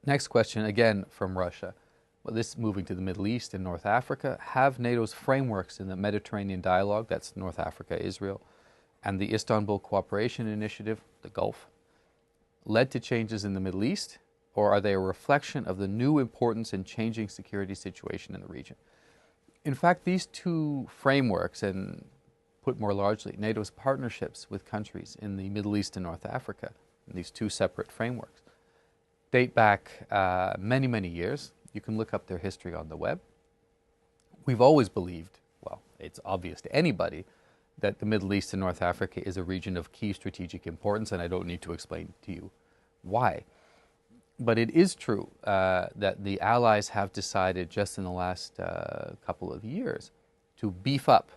Next question, again from Russia. Well, this moving to the Middle East and North Africa. Have NATO's frameworks in the Mediterranean dialogue, that's North Africa, Israel, and the Istanbul Cooperation Initiative, the Gulf, led to changes in the Middle East, or are they a reflection of the new importance and changing security situation in the region? In fact, these two frameworks, and put more largely, NATO's partnerships with countries in the Middle East and North Africa, these two separate frameworks, date back many, many years. You can look up their history on the web. We've always believed, well, it's obvious to anybody, that the Middle East and North Africa is a region of key strategic importance, and I don't need to explain to you why. But it is true that the Allies have decided just in the last couple of years to beef up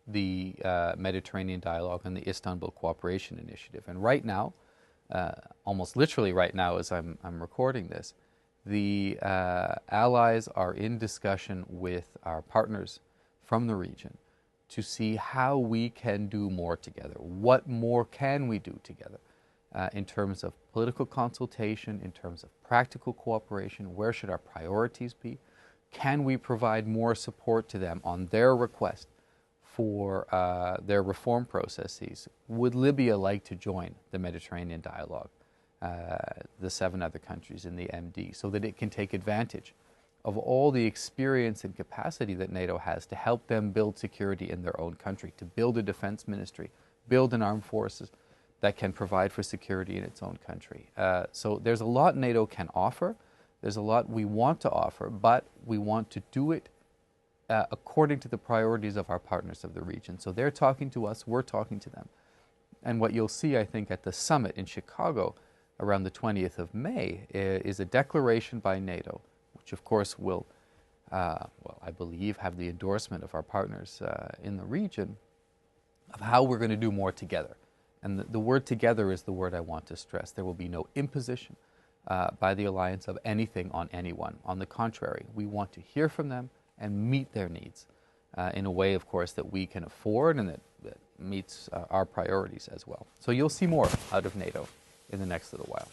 the Mediterranean dialogue and the Istanbul Cooperation Initiative. And right now, almost literally right now as I'm recording this, the Allies are in discussion with our partners from the region to see how we can do more together. What more can we do together in terms of political consultation, in terms of practical cooperation? Where should our priorities be? Can we provide more support to them on their request for their reform processes? Would Libya like to join the Mediterranean dialogue, the 7 other countries in the MD, so that it can take advantage of all the experience and capacity that NATO has to help them build security in their own country, to build a defense ministry, build an armed forces that can provide for security in its own country. So there's a lot NATO can offer. There's a lot we want to offer, but we want to do it according to the priorities of our partners of the region. So they're talking to us, we're talking to them. And what you'll see, I think, at the summit in Chicago around the 20th of May is a declaration by NATO, which of course will, well, I believe, have the endorsement of our partners in the region, of how we're going to do more together. And the word together is the word I want to stress. There will be no imposition by the alliance of anything on anyone. On the contrary, we want to hear from them and meet their needs in a way, of course, that we can afford and that meets our priorities as well. So you'll see more out of NATO in the next little while.